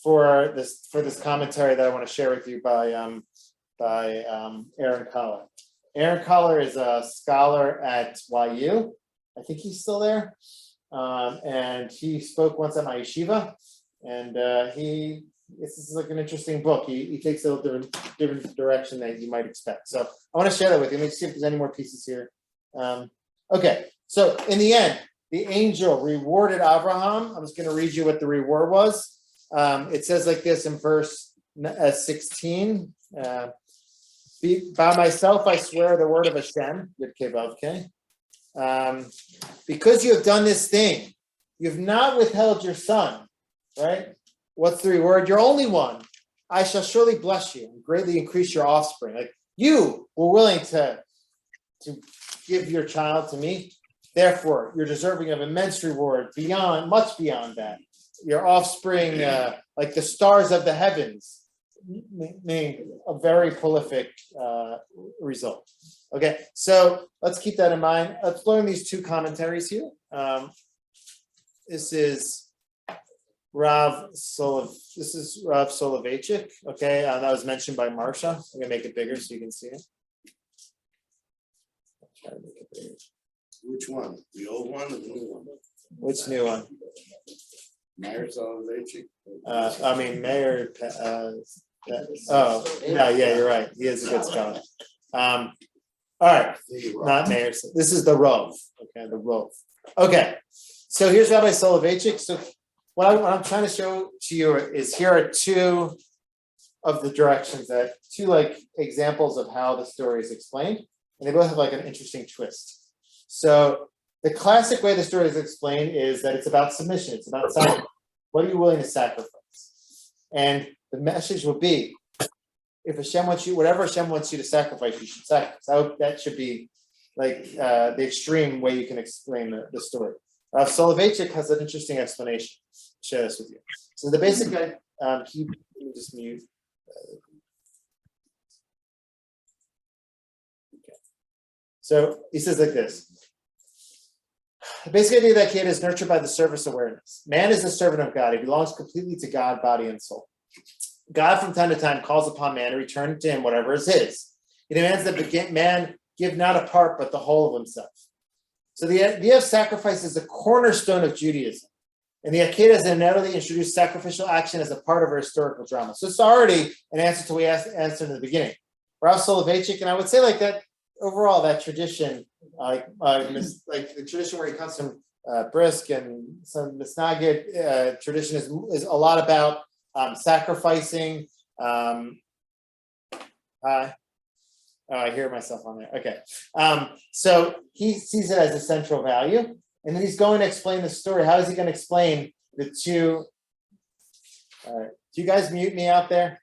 for this commentary that I want to share with you by Aaron Collar. Aaron Collar is a scholar at YU. I think he's still there. And he spoke once at my yeshiva. And this is like an interesting book. He takes a little different direction than you might expect. So I want to share that with you. Let me see if there's any more pieces here. Okay, so in the end, the angel rewarded Abraham. I'm just going to read you what the reward was. It says like this in verse 16. By myself, I swear the word of Hashem, because you have done this thing, you have not withheld your son, right? What's the reward? Your only one. I shall surely bless you and greatly increase your offspring. Like you were willing to give your child to me. Therefore, you're deserving of immense reward much beyond that. Your offspring, like the stars of the heavens, meaning a very prolific result. Okay, so let's keep that in mind. Let's learn these two commentaries here. This is Rav Soloveitchik. Okay, that was mentioned by Marsha. I'm gonna make it bigger so you can see it. I'll try to make it bigger. Which one? The old one or the new one? Which new one? Meir Soloveitchik? I mean, Mayor. Yeah, you're right. He is a good scholar. All right, not Mayor. This is the Rov. Okay, the Rov. Okay, so here's Rabbi Soloveitchik. So what I'm trying to show to you is here are two of the directions two like examples of how the story is explained, and they both have like an interesting twist. So the classic way the story is explained is that it's about submission. It's about sacrifice. What are you willing to sacrifice? And the message will be, if Hashem wants you, whatever Hashem wants you to sacrifice, you should sacrifice. That should be like the extreme way you can explain the story. Soloveitchik has an interesting explanation. I'll share this with you. So the basic guy, let me just mute. Okay. So he says like this. The basic idea of that kid is nurtured by the service awareness. Man is the servant of God. He belongs completely to God, body, and soul. God from time to time calls upon man to return to him whatever is his. He demands that man give not a part but the whole of himself. So the idea of sacrifice is the cornerstone of Judaism. And the Akedah has innately introduced sacrificial action as a part of our historical drama. So it's already an answer to what we answered in the beginning. Rav Soloveitchik, and I would say like that overall, that tradition, like the tradition where he comes from Brisk and some Misnagid tradition is a lot about sacrificing. I hear myself on there. Okay. So he sees it as a central value. And then he's going to explain the story. How is he going to explain the two? All right. Do you guys mute me out there?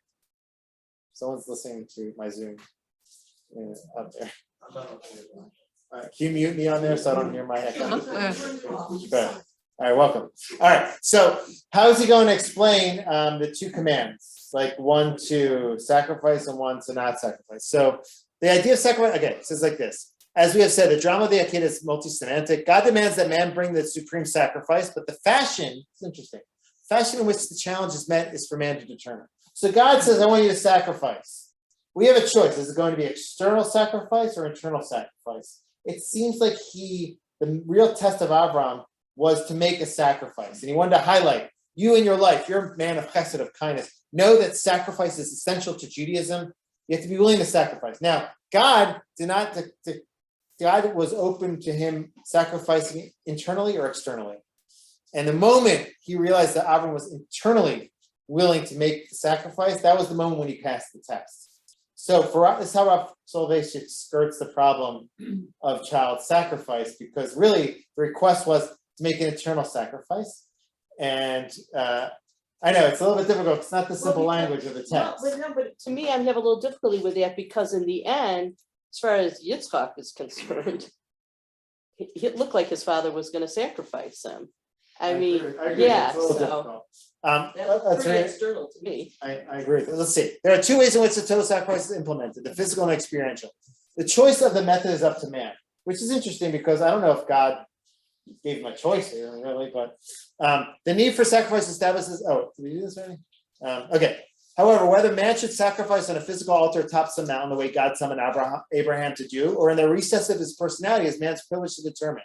Someone's listening to my Zoom out there. All right. Can you mute me on there so I don't hear my echo? Good. All right, welcome. All right, so how is he going to explain the two commands, like one to sacrifice and one to not sacrifice? So the idea of sacrifice, again, it says like this. As we have said, the drama of the Akedah is multi-semantic. God demands that man bring the supreme sacrifice, but the fashion, it's interesting, fashion in which the challenge is met is for man to determine. So God says, I want you to sacrifice. We have a choice. Is it going to be external sacrifice or internal sacrifice? It seems like the real test of Abraham was to make a sacrifice. And he wanted to highlight, you in your life, you're a man of chesed, of kindness. Know that sacrifice is essential to Judaism. You have to be willing to sacrifice. Now, God God was open to him sacrificing internally or externally. And the moment he realized that Abraham was internally willing to make the sacrifice, that was the moment when he passed the test. So this is how Rav Soloveitchik skirts the problem of child sacrifice, because really the request was to make an internal sacrifice. And I know it's a little bit difficult. It's not the simple language of the text. But to me, I have a little difficulty with that, because in the end, as far as Yitzchak is concerned, it looked like his father was going to sacrifice him. I mean, yeah, so that's pretty external to me. I agree. Let's see. There are two ways in which the total sacrifice is implemented: the physical and experiential. The choice of the method is up to man, which is interesting because I don't know if God gave him a choice here, really, but the need for sacrifice establishes, did we do this already? Okay, however, whether man should sacrifice on a physical altar atop some mountain the way God summoned Abraham to do, or in the recess of his personality is man's privilege to determine.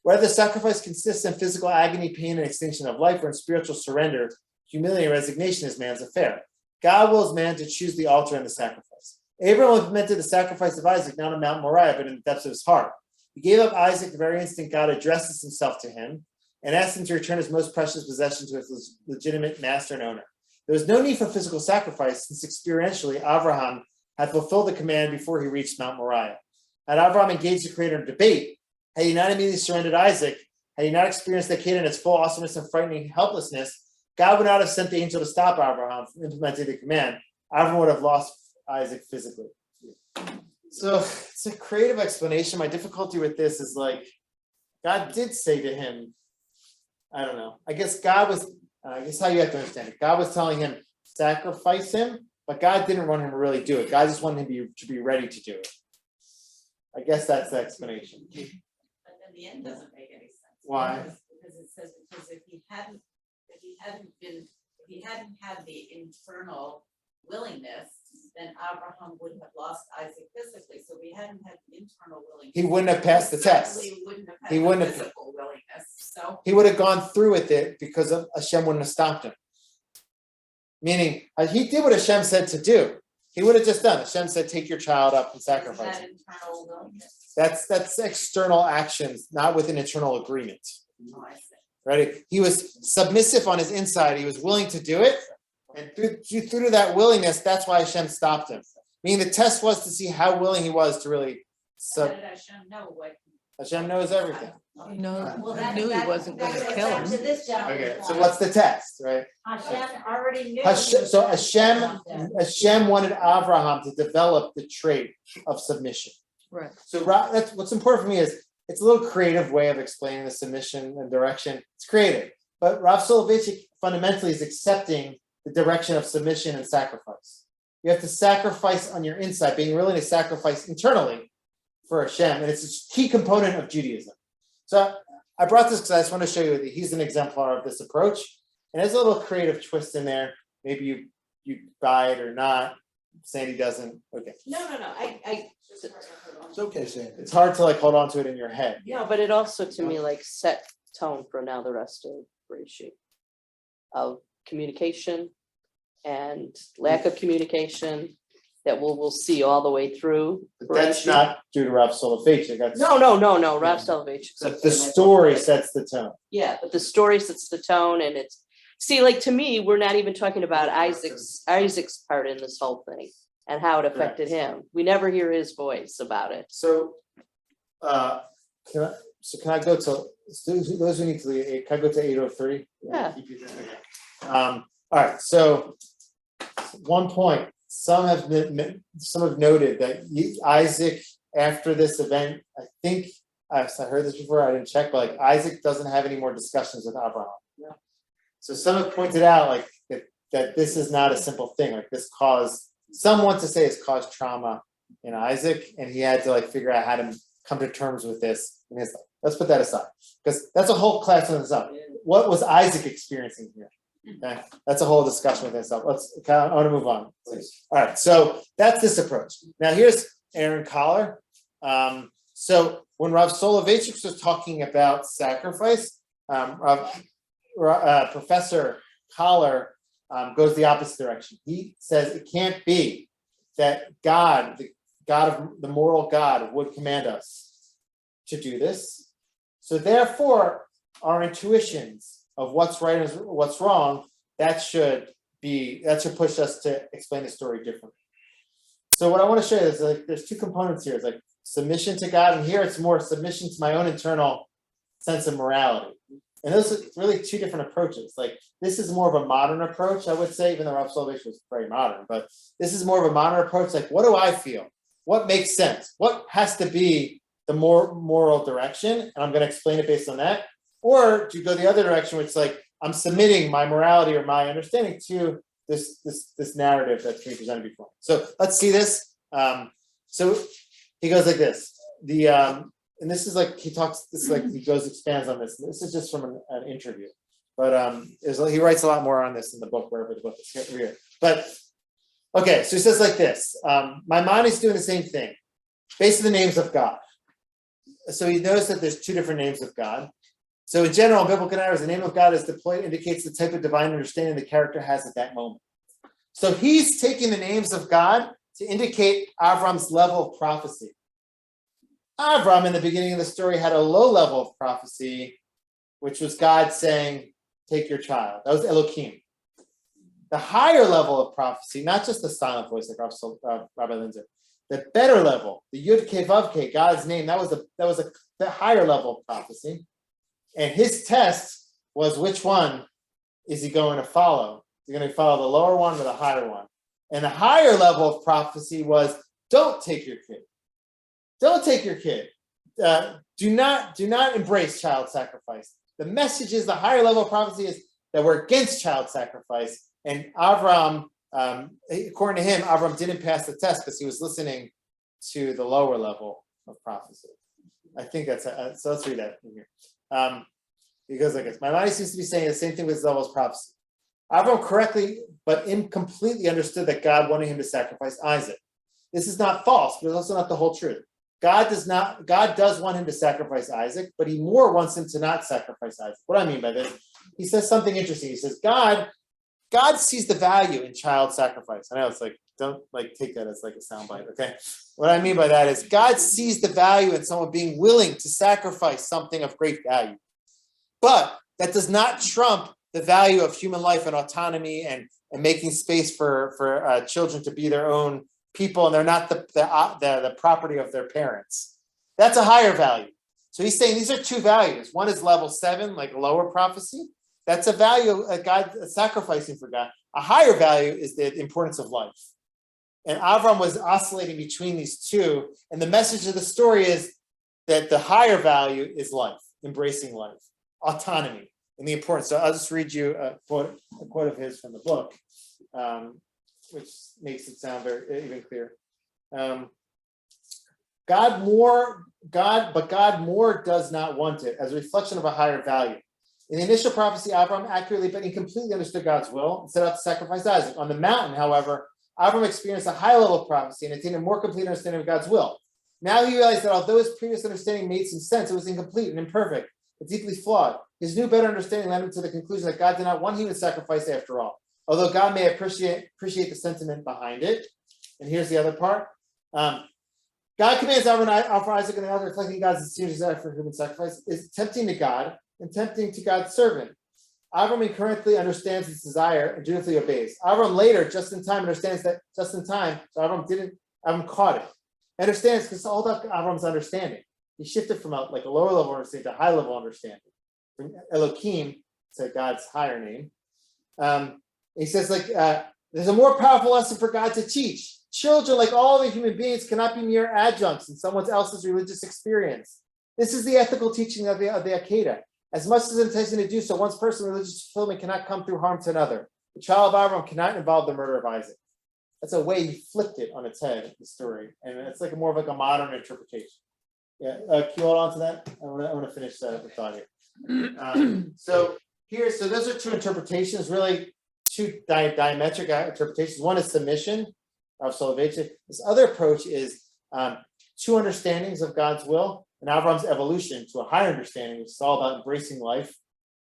Whether the sacrifice consists in physical agony, pain, and extinction of life, or in spiritual surrender, humility, and resignation is man's affair. God wills man to choose the altar and the sacrifice. Abraham implemented the sacrifice of Isaac not on Mount Moriah, but in the depths of his heart. He gave up Isaac the very instant God addresses himself to him and asked him to return his most precious possession to its legitimate master and owner. There was no need for physical sacrifice since experientially Abraham had fulfilled the command before he reached Mount Moriah. Had Abraham engaged the Creator in debate, had he not immediately surrendered Isaac, had he not experienced the kid in its full awesomeness and frightening helplessness, God would not have sent the angel to stop Abraham from implementing the command. Abraham would have lost Isaac physically. So it's a creative explanation. My difficulty with this is like, God did say to him, I don't know, I guess how you have to understand it. God was telling him, sacrifice him, but God didn't want him to really do it. God just wanted him to be ready to do it. I guess that's the explanation. But then the end doesn't make any sense. Why? Because it says, because if he hadn't had the internal willingness, then Abraham would have lost Isaac physically. So if he hadn't had the internal willingness, He wouldn't have passed the test. certainly wouldn't have He had wouldn't the have- physical willingness. So He would have gone through with it because of Hashem wouldn't have stopped him. Meaning, he did what Hashem said to do. He would have just done. Hashem said, take your child up and sacrifice that him. internal willingness. That's external actions, not with an internal agreement. Oh, I see. Right? He was submissive on his inside. He was willing to do it. And through that willingness, that's why Hashem stopped him. Meaning the test was to see how willing he was to really. How did Hashem know what? Hashem knows everything. He knows, Well, he that- knew he that- wasn't that gonna gets kill back him. to this gentleman's Okay, so point. what's the test, right? Hashem already knew. So Hashem wanted Abraham to develop the trait of submission. Right. So that's what's important for me is it's a little creative way of explaining the submission and direction. It's creative, but Rav Soloveitchik fundamentally is accepting the direction of submission and sacrifice. You have to sacrifice on your inside, being willing to sacrifice internally for Hashem, and it's a key component of Judaism. So I brought this because I just want to show you that he's an exemplar of this approach, and there's a little creative twist in there. Maybe you buy it or not. Sandy doesn't. Okay, No, I, It's okay, Sandy. it's hard to like hold on to it in your head. no, but it also to me like set tone for now the rest of Bereshit of communication and lack of communication that we'll see all the way through. But that's Bereshit. not due to Rav Soloveitchik. That's No, Rav Soloveitchik. the story sets the tone. Yeah, but the story sets the tone and it's, see, like to me, we're not even talking about Isaac's part in this whole thing and how it affected him. We never hear his voice about it. So, can I go to those who need to leave? Can I go to 8:03? Yeah. All right. So, one point. Some have noted that Isaac, after this event, I think I heard this before. I didn't check, but like Isaac doesn't have any more discussions with Abraham. Yeah. So some have pointed out like that this is not a simple thing. Like this caused, some want to say it's caused trauma in Isaac, and he had to like figure out how to come to terms with this in his life. Let's put that aside because that's a whole class on itself. What was Isaac experiencing here? Okay, that's a whole discussion with itself. I want to move on, please. All right, so that's this approach. Now here's Aaron Collar. So when Rav Soloveitchik was talking about sacrifice, Professor Collar goes the opposite direction. He says it can't be that God, the moral God, would command us to do this. So therefore, our intuitions of what's right and what's wrong, that should push us to explain the story differently. So what I want to show you is like there's two components here. It's like submission to God, and here it's more submission to my own internal sense of morality. And those are really two different approaches. Like this is more of a modern approach, I would say, even though Rav Soloveitchik was very modern, but this is more of a modern approach. Like, what do I feel? What makes sense? What has to be the more moral direction? And I'm going to explain it based on that. Or do you go the other direction, which is like, I'm submitting my morality or my understanding to this narrative that's being presented before. So let's see this. So he goes like this. and this is like, he talks, this is like, he goes, expands on this. This is just from an interview. But he writes a lot more on this in the book, wherever the book is here. But, okay, so he says like this, Maimonides is doing the same thing, based on the names of God. So he knows that there's two different names of God. So in general, in biblical narratives, the name of God is deployed, indicates the type of divine understanding the character has at that moment. So he's taking the names of God to indicate Avram's level of prophecy. Avram, in the beginning of the story, had a low level of prophecy, which was God saying, take your child. That was Elohim. The higher level of prophecy, not just the silent voice like Rabbi Linzer, the better level, the Yud Ke Vav Ke, God's name, that was the higher level of prophecy. And his test was, which one is he going to follow? Is he going to follow the lower one or the higher one? And the higher level of prophecy was, don't take your kid. Don't take your kid. Do not embrace child sacrifice. The message is, the higher level of prophecy is that we're against child sacrifice. And Avram, according to him, Avram didn't pass the test because he was listening to the lower level of prophecy. I think that's so. Let's read that in here. He goes like this: my mind seems to be saying the same thing with his level of prophecy. Avram correctly but incompletely understood that God wanted him to sacrifice Isaac. This is not false, but it's also not the whole truth. God does want him to sacrifice Isaac, but he more wants him to not sacrifice Isaac. What do I mean by this? He says something interesting. He says, God sees the value in child sacrifice. I know it's like, don't like take that as like a soundbite, okay? What I mean by that is God sees the value in someone being willing to sacrifice something of great value. But that does not trump the value of human life and autonomy and making space for children to be their own people, and they're not the property of their parents. That's a higher value. So he's saying these are two values. One is level 7, like lower prophecy. That's a value of God sacrificing for God. A higher value is the importance of life. And Avram was oscillating between these two. And the message of the story is that the higher value is life, embracing life, autonomy, and the importance. So I'll just read you a quote of his from the book, which makes it sound even clearer. God more does not want it as a reflection of a higher value. In the initial prophecy, Avram accurately but incompletely understood God's will and set out to sacrifice Isaac. On the mountain, however, Avram experienced a high level of prophecy and attained a more complete understanding of God's will. Now he realized that although his previous understanding made some sense, it was incomplete and imperfect, and deeply flawed. His new better understanding led him to the conclusion that God did not want human sacrifice after all. Although God may appreciate the sentiment behind it. And here's the other part. God commands Avram to offer Isaac and the other, reflecting God's sincere desire for human sacrifice, is tempting to God and tempting to God's servant. Avram incorrectly understands his desire and dutifully obeys. Avram later, just in time, understands that just in time, so Avram caught it. Understands, because it's all about Avram's understanding. He shifted from a lower level understanding to a high level understanding. From Elohim to God's higher name. He says, there's a more powerful lesson for God to teach. Children, like all other human beings, cannot be mere adjuncts in someone else's religious experience. This is the ethical teaching of the Akedah. As much as intending to do so, one's personal religious fulfillment cannot come through harm to another. The child of Avram cannot involve the murder of Isaac. That's a way he flipped it on its head, the story. And it's more of a modern interpretation. Yeah, can you hold on to that? I want to finish the thought here. So those are two interpretations, really two diametric interpretations. One is submission of Soloveitchik. This other approach is two understandings of God's will and Avram's evolution to a higher understanding, which is all about embracing life,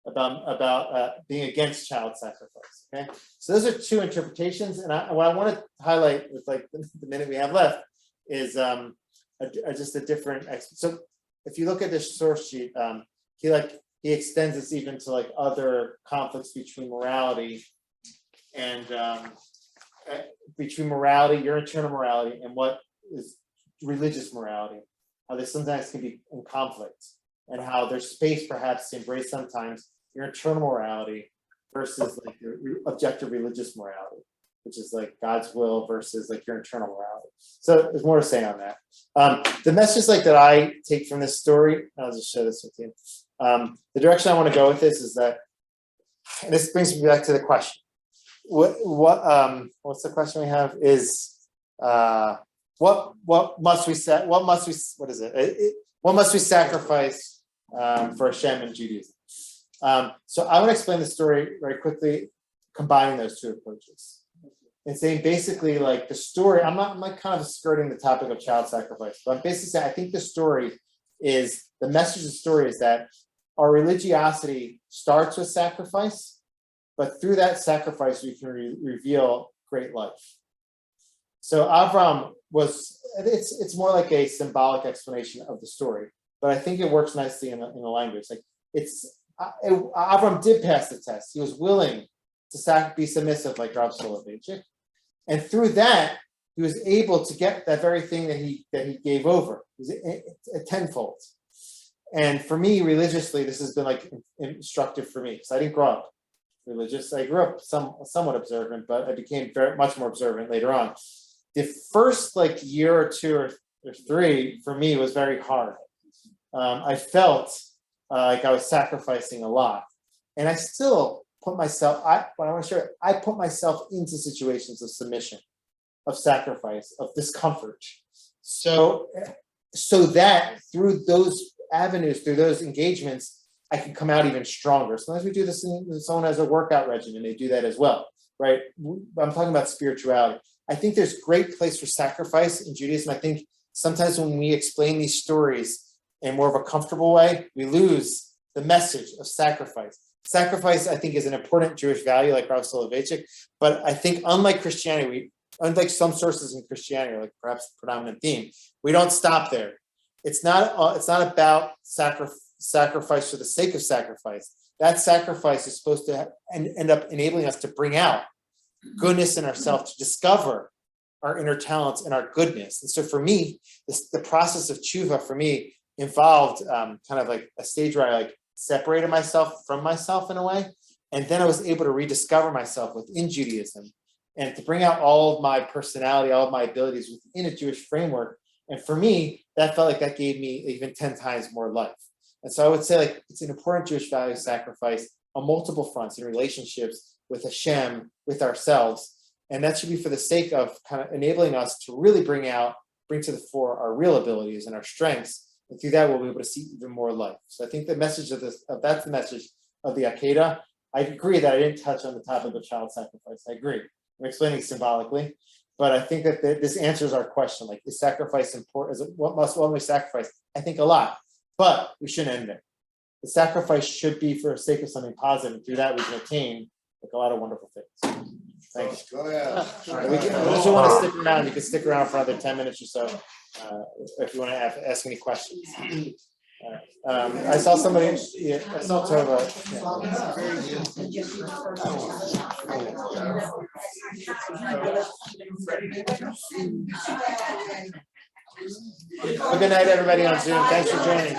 about being against child sacrifice. Okay, so those are two interpretations, and what I want to highlight with the minute we have left is just a different. So if you look at this source sheet, he extends this even to other conflicts between morality and your internal morality, and what is religious morality. How they sometimes can be in conflict, and how there's space perhaps to embrace sometimes your internal morality versus your objective religious morality, which is God's will versus your internal morality. So there's more to say on that. The message that I take from this story, I'll just share this with you. The direction I want to go with this is that, and this brings me back to the question. What's the question we have is what must we what is it? What must we sacrifice for Hashem and Judaism? So I want to explain the story very quickly, combining those two approaches. And saying basically like the story, I'm like kind of skirting the topic of child sacrifice, but I'm basically saying I think the story is, the message of the story is that our religiosity starts with sacrifice, but through that sacrifice we can reveal great life. So Avram it's more like a symbolic explanation of the story, but I think it works nicely in the language. Like Avram did pass the test. He was willing to be submissive like Rav Soloveitchik. And through that, he was able to get that very thing that he gave over. It was a tenfold. And for me, religiously, this has been like instructive for me, because I didn't grow up religious. I grew up somewhat observant, but I became much more observant later on. The first like year or two or three for me was very hard. I felt like I was sacrificing a lot, and I still put myself. I put myself into situations of submission, of sacrifice, of discomfort. So that through those avenues, through those engagements, I can come out even stronger. Sometimes we do this when someone has a workout regimen, they do that as well, right? I'm talking about spirituality. I think there's great place for sacrifice in Judaism. I think sometimes when we explain these stories in more of a comfortable way, we lose the message of sacrifice. Sacrifice, I think, is an important Jewish value, like Rav Soloveitchik, but I think unlike Christianity, unlike some sources in Christianity, like perhaps predominant theme, we don't stop there. It's not about sacrifice for the sake of sacrifice. That sacrifice is supposed to end up enabling us to bring out goodness in ourselves, to discover our inner talents and our goodness. And so for me, the process of tshuva for me involved kind of like a stage where I like separated myself from myself in a way. And then I was able to rediscover myself within Judaism and to bring out all of my personality, all of my abilities within a Jewish framework. And for me, that felt like that gave me even 10 times more life. And so I would say like it's an important Jewish value sacrifice on multiple fronts in relationships with Hashem, with ourselves. And that should be for the sake of kind of enabling us to really bring to the fore our real abilities and our strengths. And through that, we'll be able to see even more life. So I think the message that's the message of the Akedah. I agree that I didn't touch on the topic of child sacrifice. I agree. I'm explaining symbolically, but I think that this answers our question. Like, is sacrifice important? What we sacrifice? I think a lot, but we shouldn't end there. The sacrifice should be for the sake of something positive. And through that, we can attain like a lot of wonderful things. Thanks. Go ahead. If you want to stick around, you can stick around for another 10 minutes or so. If you want to ask any questions. I saw somebody, I saw Tova. Well, good night, everybody on Zoom. Thanks for joining.